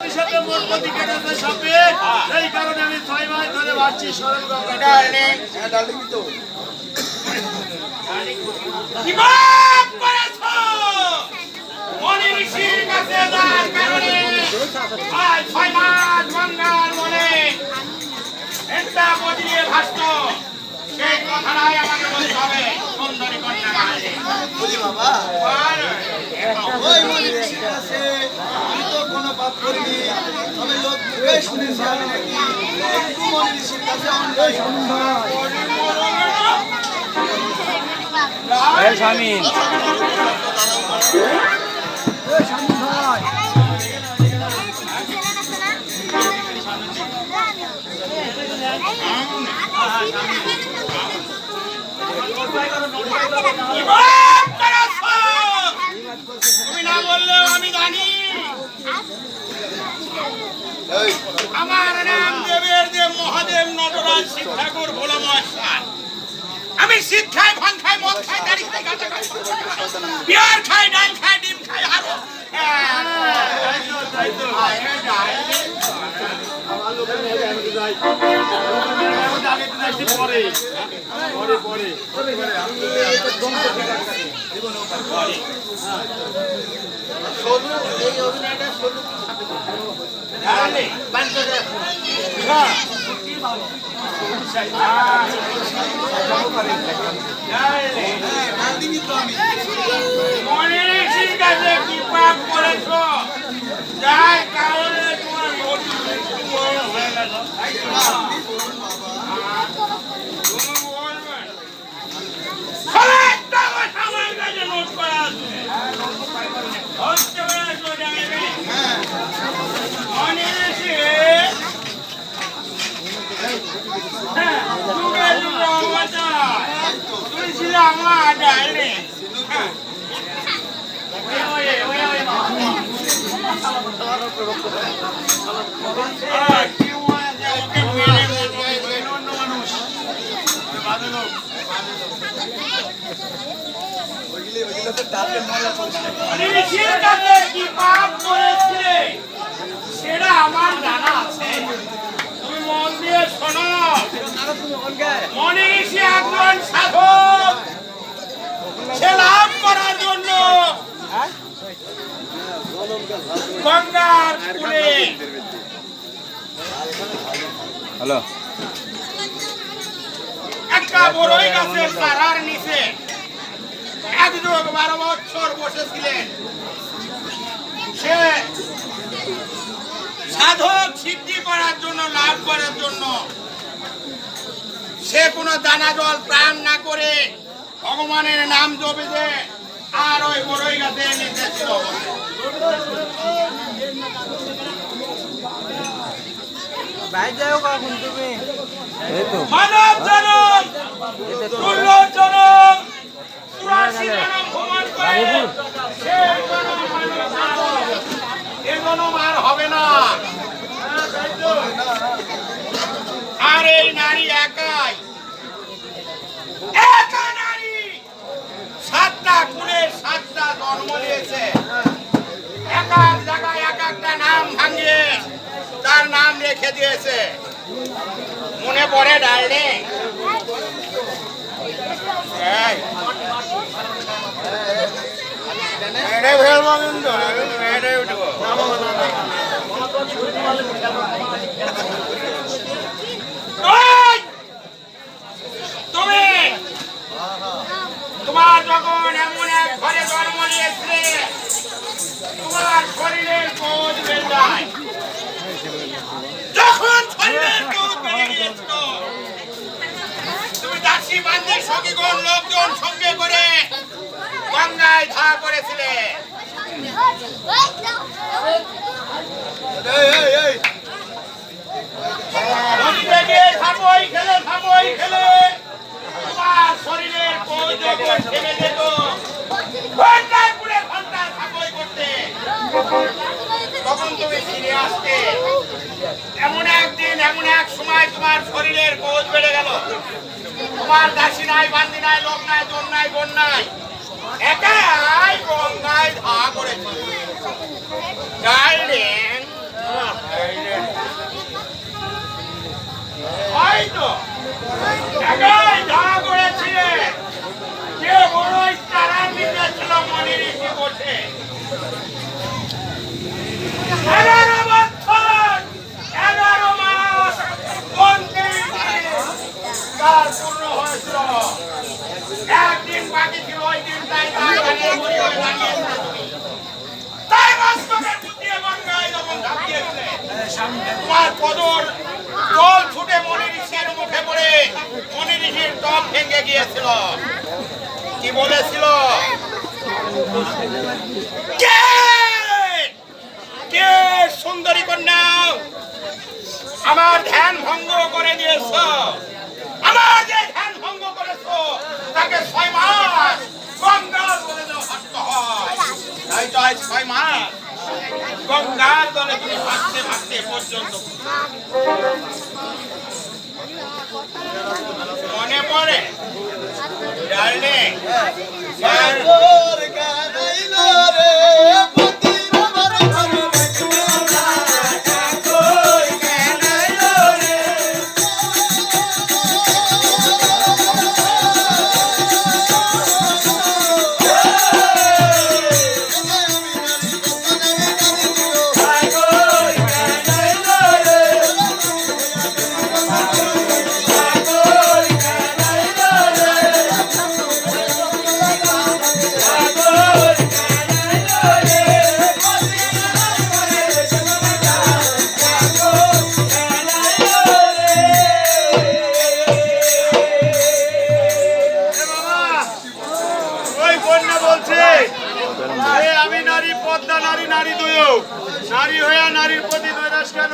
এই কারণে আমি 6 মাস ধরে ভাবছি সরল গঙ্গা ডার্লিং তো কি বাপ করেছো মনি ঋষির কাছে যাওয়ার কারণে আজ 6 মাস গঙ্গার মনে একটা বদলিয়ে ভাসত সেই কথাটাই আমাকে বলতে হবে সুন্দরী কন্যা কালে বলি বাবা ওই মনি ঋষির কাছে আমি তো কোনো পাপ করিনি তবে লোক মুখে শুনেছি আমি নাকি একটু মনি ঋষির কাছে অন্যায় স্বামী তুমি না বললেও আমি জানি আমার নাম দেবের দেব মহাদেব নটরাজ শিক্ষাগুর ভোলা মহাশয় আমি শীত খাই ভান খাই মদ খাই দাড়ি খাই গাঁজা খাই বিয়ার খাই ডাল খাই ডিম খাই আরো মনে রেখে কাছে কি পাপ করেছো যার কারণে তোমার মরণ হয়ে গেল আমার কাছে নোট করা আছে মনে রেখে তুই ছিল আমার ডালে কি পাপ করেছিলে সেটা আমার জানা আছে তুমি মন দিয়ে শোনো মনে ঋষি একজন সাধক সে লাভ করার জন্য গঙ্গার কূলে হ্যালো একটা বড়ই গাছের চারার নিচে 12 বছর বসেছিলেন সে সাধক সিদ্ধি করার জন্য লাভ করার জন্য সে কোনো দানা জল প্রাণ না করে ভগবানের নাম জপেছে আর ওই বড়ই গাছে নিচে ছিল মানব জনম তুল্য জনম 84 জনম ভ্রমণ করে সেই জনম মানব জনম এ জনম আর হবে না আর এই নারী একাই একা নারী 7টা কুলে 7টা জন্ম নিয়েছে এক এক জায়গায় এক একটা নাম ভাঙিয়ে তার নাম রেখে দিয়েছে মনে পড়ে ডালনে তুমি তোমার যখন এমন এক ঘরে জন্ম নিয়েছিলে তোমার শরীরের বোধ বেড়ে যায় যখন শরীরের বোধ বেড়ে গিয়েছিল তুমি দাসী বান্ধে সখীগণ লোকজন সঙ্গে করে গঙ্গায় ধা করেছিলে নদীতে গিয়ে থাকোই খেলে তোমার শরীরের বোধ যখন থেমে যেত ঘন্টার পুরে ঘন্টা থাকোই করতে তখন তুমি ফিরে আসতে এমন একদিন এমন এক সময় তোমার শরীরের বোধ বেড়ে গেল তোমার দাসী নাই বান্দি নাই লোক নাই জন নাই বোন নাই একাই গঙ্গায় ধা করেছে ডার্লিং তোমার পদর জল ছুটে মনিঋষির মুখে পড়ে মনিঋষির ত্বক ভেঙে গিয়েছিল। কি বলেছিল? কে কে সুন্দরী কন্যা আমার ধ্যান ভঙ্গ করে দিয়েছ? আমার যে ধ্যান ভঙ্গ করেছো তাকে 6 মাস গঙ্গার জলে ভাসতে হয়। তাই তো আজ 6 মাস গঙ্গার জলে তুমি ভাসতে ভাসতে পর্যন্ত মনে পড়ে ডার্লিং। সাগর কানাইলো রে পতির আমার ঘরে আমি নারী পদ্মা নারী নারী দুয়ো নারী হইয়া নারীর প্রতি নৈরাশ কেন?